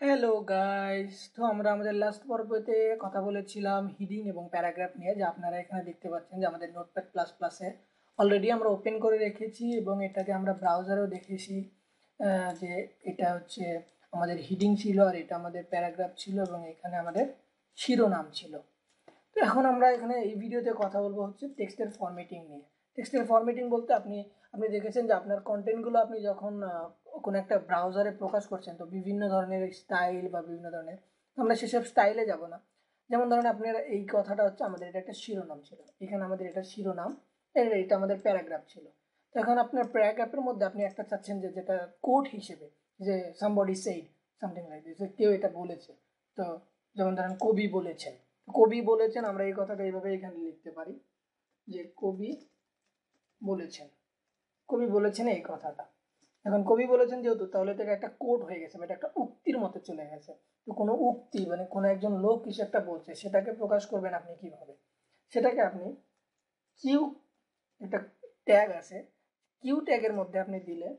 Hello guys, তো আমরা আমাদের লাস্ট পর্বতে কথা বলেছিলাম হিডিং এবং প্যারাগ্রাফ নিয়ে, যা আপনারা এখানে দেখতে পাচ্ছেন যে আমাদের নোটপ্যাড প্লাস প্লাসে অলরেডি আমরা ওপেন করে রেখেছি এবং এটাকে আমরা ব্রাউজারেও দেখেছি যে এটা হচ্ছে আমাদের হিডিং ছিল আর এটা আমাদের প্যারাগ্রাফ ছিল এবং এখানে আমাদের শিরোনাম ছিল। তো এখন আমরা এখানে এই ভিডিওতে কথা বলবো হচ্ছে টেক্সটের ফরম্যাটিং নিয়ে। টেক্সটের ফরম্যাটিং বলতে আপনি আপনি দেখেছেন যে আপনার কন্টেন্টগুলো আপনি যখন কোনো একটা ব্রাউজারে প্রকাশ করছেন, তো বিভিন্ন ধরনের স্টাইল বা বিভিন্ন ধরনের, আমরা সেসব স্টাইলে যাব না। যেমন ধরেন আপনার এই কথাটা হচ্ছে আমাদের এটা একটা শিরোনাম ছিল, এখানে আমাদের এটা শিরোনাম, এটা আমাদের প্যারাগ্রাফ ছিল। তো এখন আপনার প্যারাগ্রাফের মধ্যে আপনি একটা চাচ্ছেন যে যেটা কোট হিসেবে, যে somebody said something like this, কেউ এটা বলেছে। তো যেমন ধরেন কবি বলেছেন, কবি বলেছেন, আমরা এই কথাটা এইভাবে এখানে লিখতে পারি যে কবি বলেছেন, কবি বলেছেন এই কথাটা। এখন কবি বলেছেন যেহেতু, তাহলে তো একটা কোট হয়ে গেছে, এটা একটা উক্তির মতো চলে গেছে। তো কোনো উক্তি মানে কোনো একজন লোক কিছু একটা বলছে, সেটাকে প্রকাশ করবেন আপনি কিভাবে? সেটাকে আপনি কিউ, একটা ট্যাগ আছে, কিউ ট্যাগের মধ্যে আপনি দিলে,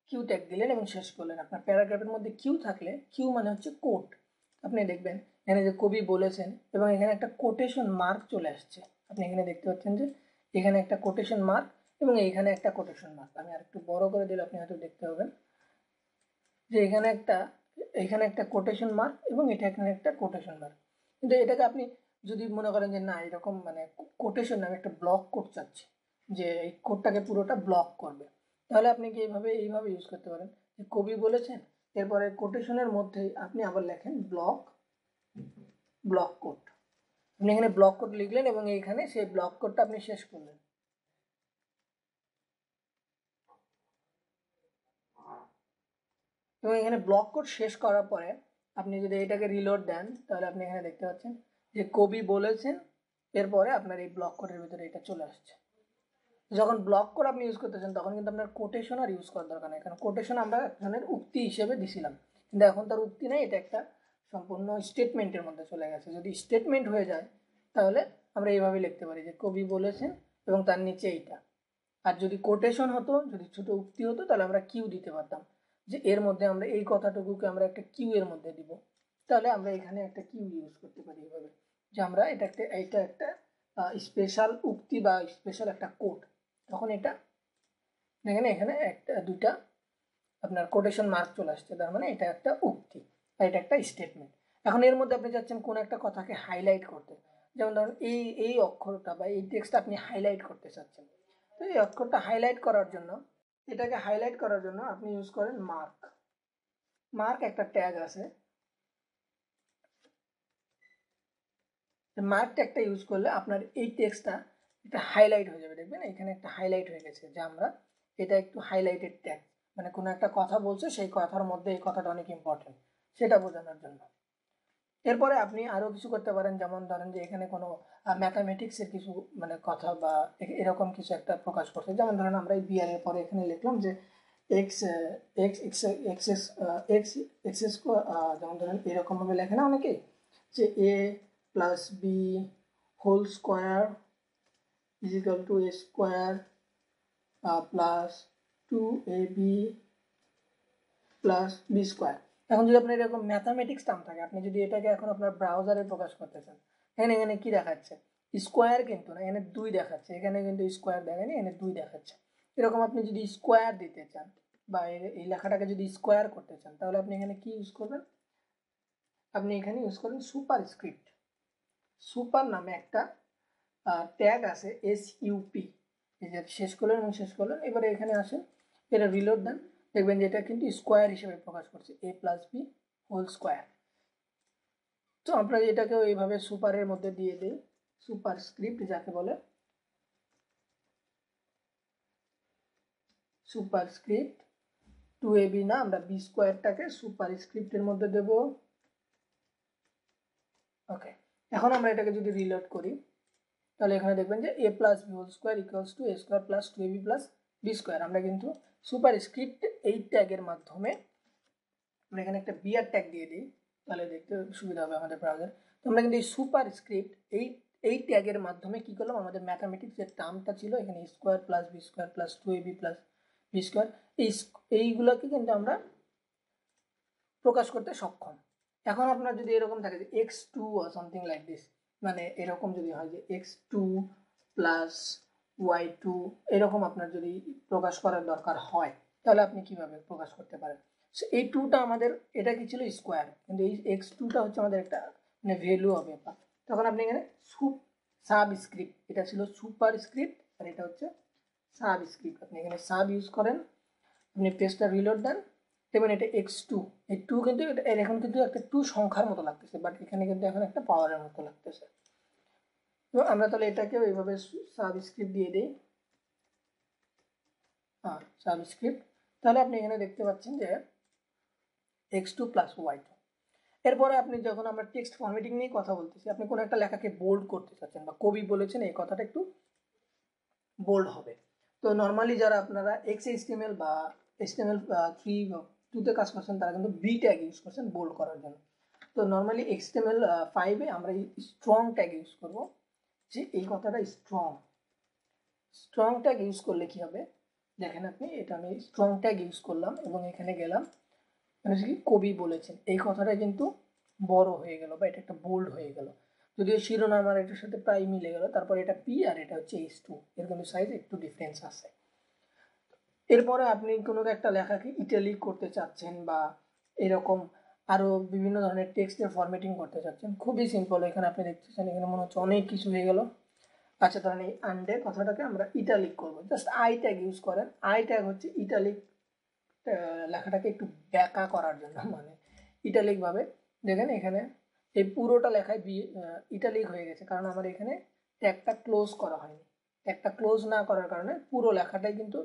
কিউ ট্যাগ দিলেন এবং শেষ করলেন। আপনার প্যারাগ্রাফের মধ্যে কিউ থাকলে, কিউ মানে হচ্ছে কোট, আপনি দেখবেন এখানে যে কবি বলেছেন এবং এখানে একটা কোটেশন মার্ক চলে আসছে। আপনি এখানে দেখতে পাচ্ছেন যে এখানে একটা কোটেশন মার্ক এবং এইখানে একটা কোটেশন মার্ক। আমি আর একটু বড় করে দিলে আপনি হয়তো দেখতে পাবেন যে এখানে একটা কোটেশন মার্ক এবং এখানে একটা কোটেশন মার্ক। কিন্তু এটাকে আপনি যদি মনে করেন যে না, এরকম মানে কোটেশন আমি একটা ব্লক কোড চাচ্ছি, যে এই কোডটাকে পুরোটা ব্লক করবে, তাহলে আপনি কি এইভাবে ইউজ করতে পারেন যে কবি বলেছেন, এরপরে কোটেশনের মধ্যে আপনি আবার লেখেন ব্লক কোড। আপনি এখানে ব্লক কোড লিখলেন এবং এইখানে সেই ব্লক কোডটা আপনি শেষ করলেন। এবং এখানে ব্লক কোড শেষ করার পরে আপনি যদি এটাকে রিলোড দেন, তাহলে আপনি এখানে দেখতে পাচ্ছেন যে কবি বলেছেন, এরপরে আপনার এই ব্লক কোডের ভিতরে এটা চলে আসছে। যখন ব্লক কোড আপনি ইউজ করতেছেন, তখন কিন্তু আপনার কোটেশন আর ইউজ করার দরকার নেই, কারণ কোটেশন আমরা এক ধরনের উক্তি হিসেবে দিছিলাম, কিন্তু এখন তার উক্তি নেই, এটা একটা সম্পূর্ণ স্টেটমেন্টের মধ্যে চলে গেছে। যদি স্টেটমেন্ট হয়ে যায়, তাহলে আমরা এইভাবে লিখতে পারি যে কবি বলেছেন এবং তার নিচে এইটা। আর যদি কোটেশন হতো, যদি ছোট উক্তি হতো, তাহলে আমরা কিউ দিতে পারতাম, যে এর মধ্যে আমরা এই কথাটুকুকে আমরা একটা কিউ এর মধ্যে দিব। তাহলে আমরা এখানে একটা কিউ ইউজ করতে পারি এইভাবে, যে আমরা এটা একটা স্পেশাল উক্তি বা স্পেশাল একটা কোড। তখন এটা এখানে একটা দুইটা আপনার কোটেশন মার্ক চলে আসছে, তার মানে এটা একটা উক্তি আর এটা একটা স্টেটমেন্ট। এখন এর মধ্যে আপনি চাচ্ছেন কোন একটা কথাকে হাইলাইট করতে, যেমন ধরুন এই এই অক্ষরটা বা এই টেক্সটটা আপনি হাইলাইট করতে চাচ্ছেন। তো এই অক্ষরটা হাইলাইট করার জন্য, এটাকে হাইলাইট করার জন্য আপনি ইউজ করেন মার্ক। মার্ক একটা ট্যাগ আছে, মার্ক ট্যাগটা ইউজ করলে আপনার এই টেক্সটটা একটা হাইলাইট হয়ে যাবে। দেখবেন এখানে একটা হাইলাইট হয়ে গেছে, যে আমরা এটা একটু হাইলাইটেড ট্যাগ, মানে কোনো একটা কথা বলছে, সেই কথার মধ্যে এই কথাটা অনেক ইম্পর্টেন্ট, সেটা বোঝানোর জন্য। এরপরে আপনি আরো কিছু করতে পারেন, যেমন ধরেন যে এখানে কোনো ম্যাথামেটিক্সের কিছু মানে কথা বা এরকম কিছু একটা প্রকাশ করছে। যেমন ধরেন আমরা এই বিআর এর পরে এখানে লিখলাম যে x x x x x x square, যেমন ধরেন এরকমভাবে লেখে না অনেকেই, যে a plus b whole square is equal to a square plus 2ab plus b square. এখন যদি আপনার এরকম ম্যাথামেটিক্স টার্ম থাকে, আপনি যদি এটাকে এখন আপনার ব্রাউজারে প্রকাশ করতে চান, এখানে কি দেখাচ্ছে? স্কোয়ার কিন্তু না, এখানে 2 দেখাচ্ছে, এখানে কিন্তু স্কোয়ার দেখায়নি, এখানে 2 দেখাচ্ছে। এরকম আপনি যদি স্কোয়ার দিতে চান বা এই লেখাটাকে যদি স্কোয়ার করতে চান, তাহলে আপনি এখানে কি ইউজ করবেন? আপনি এখানে ইউজ করবেন সুপার স্ক্রিপ্ট। সুপার নামে একটা ট্যাগ আছে, SUP, এই যে শেষ করলেন এবং শেষ করলেন, এবারে এখানে আসেন, এটা রিলোড দেন, দেখবেন যে এটা কিন্তু স্কোয়ার হিসেবে প্রকাশ করছে, a plus b whole square. তো আমরা এটাকেও এইভাবে সুপারের মধ্যে দিয়ে দিই, সুপার স্ক্রিপ্ট যাকে বলে, সুপার স্ক্রিপ্ট 2ab না, আমরা বি স্কোয়ারটাকে সুপার স্ক্রিপ্টের মধ্যে দেব। ওকে, এখন আমরা এটাকে যদি রিলোড করি, তাহলে এখানে দেখবেন যে a plus b whole square equals to a square plus 2ab plus b square. আমরা কিন্তু সুপার স্ক্রিপ্ট এই ট্যাগের মাধ্যমে, আমরা এখানে একটা বিআর ট্যাগ দিয়ে দিই, তাহলে দেখতে সুবিধা হবে আমাদের ব্রাউজার। তো আমরা কিন্তু এই সুপার স্ক্রিপ্ট এই ট্যাগের মাধ্যমে কি করলাম, আমাদের ম্যাথামেটিক্স যে টার্মটা ছিল এখানে square plus b square plus 2ab plus b square, এইগুলোকে কিন্তু আমরা প্রকাশ করতে সক্ষম। এখন আপনার যদি এরকম থাকে যে x2 or something like this, মানে এরকম যদি হয় যে x2 প্লাস y2 এরকম আপনার যদি প্রকাশ করার দরকার হয়, তাহলে আপনি কিভাবে প্রকাশ করতে পারেন? এই টুটা আমাদের, এটা কি ছিল স্কোয়ার, কিন্তু এই x2টা হচ্ছে আমাদের একটা মানে ভ্যালু হবে। তখন আপনি এখানে সাবস্ক্রিপ্ট, এটা ছিল সুপার স্ক্রিপ্ট আর এটা হচ্ছে সাবস্ক্রিপ্ট, আপনি এখানে সাব ইউজ করেন, আপনি পেজটা রিলোড দেন, দেখবেন এটা x2, এই 2 কিন্তু এখন কিন্তু একটা 2 সংখ্যার মতো লাগতেছে, বাট এখানে কিন্তু এখন একটা পাওয়ারের মতো লাগতেছে। তো আমরা তাহলে এটাকেও এইভাবে সাবস্ক্রিপ্ট দিয়ে দিই, সাবস্ক্রিপ্ট। তাহলে আপনি এখানে দেখতে পাচ্ছেন যে x2 প্লাস y2। এরপরে আপনি যখন আমরা টেক্সট ফরম্যাটিং নিয়ে কথা বলতেছি, আপনি কোনো একটা লেখাকে বোল্ড করতে চাচ্ছেন বা কবি বলেছেন এই কথাটা একটু বোল্ড হবে, তো নর্মালি যারা আপনারা XHTML বা HTML3 বা 2তে কাজ করছেন তারা কিন্তু বি ট্যাগ ইউজ করছেন বোল্ড করার জন্য। তো নর্মালি HTML5 এ আমরা এই স্ট্রং ট্যাগ ইউজ করব, যে এই কথাটা স্ট্রং ট্যাগ ইউজ করলে কি হবে, দেখেন আপনি, এটা আমি স্ট্রং ট্যাগ ইউজ করলাম এবং এখানে গেলাম, কি কবি বলেছেন এই কথাটা কিন্তু বড় হয়ে গেল বা এটা একটা বোল্ড হয়ে গেল, যদিও শিরোনাম আর এটার সাথে প্রায় মিলে গেল, তারপর এটা পি আর এটা হচ্ছে H2, এর কিন্তু সাইজ একটু ডিফারেন্স আছে। এরপরে আপনি কোনো একটা লেখাকে ইটালিক করতে চাচ্ছেন বা এরকম আরো বিভিন্ন ধরনের টেক্সটের ফরম্যাটিং করতে চাচ্ছেন, খুবই সিম্পল। এখানে আপনি দেখতেছেন এখানে মনে হচ্ছে অনেক কিছু হয়ে গেল। আচ্ছা, ধরেন এই আন্ডে কথাটাকে আমরা ইটালিক করবো, জাস্ট আই ট্যাগ ইউজ করেন। আই ট্যাগ হচ্ছে ইটালিক লেখাটাকে একটু ব্যাকা করার জন্য, মানে ইটালিক ভাবে। দেখেন এখানে এই পুরোটা লেখায় ইটালিক হয়ে গেছে, কারণ আমার এখানে ট্যাগটা ক্লোজ করা হয়নি। ট্যাগটা ক্লোজ না করার কারণে পুরো লেখাটাই কিন্তু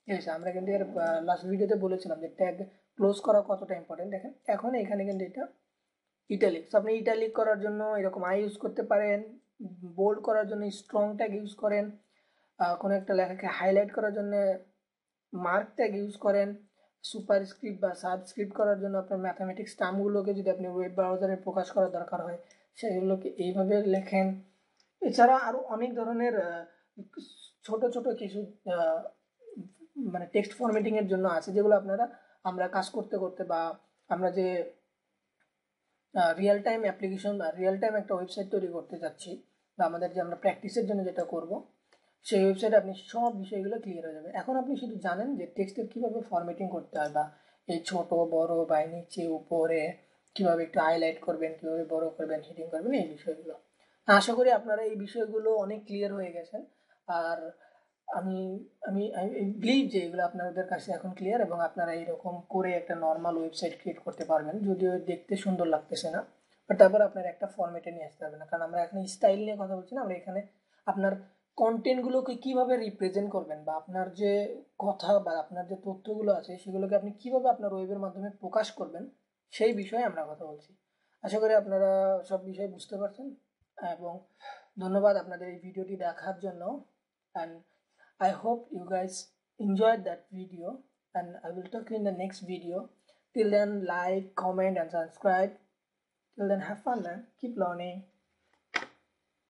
এসে, আমরা কিন্তু এর লাস্ট ভিডিওতে বলেছিলাম যে ট্যাগ ক্লোজ করা কতটা ইম্পর্টেন্ট। দেখেন এখন এখানে কিন্তু এটা ইটালিক, আপনি ইটালিক করার জন্য এরকম আই ইউজ করতে পারেন, বোল্ড করার জন্য স্ট্রং ট্যাগ ইউজ করেন, কোনো একটা লেখাকে হাইলাইট করার জন্য মার্ক ট্যাগ ইউজ করেন, সুপার স্ক্রিপ্ট বা সাবস্ক্রিপ্ট করার জন্য আপনার ম্যাথামেটিক্স টার্মগুলোকে যদি আপনি ওয়েব ব্রাউজারে প্রকাশ করার দরকার হয় সেগুলোকে এইভাবে লেখেন। এছাড়া আরও অনেক ধরনের ছোট ছোট কিছু মানে টেক্সট ফরম্যাটিংয়ের জন্য আছে, যেগুলো আমরা কাজ করতে করতে বা আমরা যে রিয়েল টাইম অ্যাপ্লিকেশন বা রিয়েল টাইম একটা ওয়েবসাইট তৈরি করতে যাচ্ছি বা আমাদের যে আমরা প্র্যাকটিসের জন্য যেটা করব, সেই ওয়েবসাইটে আপনি সব বিষয়গুলো ক্লিয়ার হয়ে যাবে। এখন আপনি শুধু জানেন যে টেক্সটের কীভাবে ফরম্যাটিং করতে হয় বা এই ছোট বড় বা নিচে উপরে কীভাবে একটু হাইলাইট করবেন, কীভাবে বড় করবেন, হিডিং করবেন, এই বিষয়গুলো। আশা করি আপনারা এই বিষয়গুলো অনেক ক্লিয়ার হয়ে গেছেন। আর আমি আমি বিলিভ যে এগুলো আপনাদের কাছে এখন ক্লিয়ার এবং আপনারা এইরকম করে একটা নর্মাল ওয়েবসাইট ক্রিয়েট করতে পারবেন, যদিও দেখতে সুন্দর লাগতেছে না, বাট তারপর আপনার একটা ফরম্যাটে নিয়ে আসতে পারবেন না, কারণ আমরা এখন স্টাইল নিয়ে কথা বলছি না, আমরা এখানে আপনার কন্টেন্টগুলোকে কিভাবে রিপ্রেজেন্ট করবেন বা আপনার যে কথা বা আপনার যে তথ্যগুলো আছে সেগুলোকে আপনি কিভাবে আপনার ওয়েবের মাধ্যমে প্রকাশ করবেন সেই বিষয়ে আমরা কথা বলছি। আশা করি আপনারা সব বিষয় বুঝতে পারছেন এবং ধন্যবাদ আপনাদের এই ভিডিওটি দেখার জন্য। And I hope you guys enjoyed that video and I will talk in the next video. Till then, like, comment and subscribe. Till then, have fun man. Keep learning.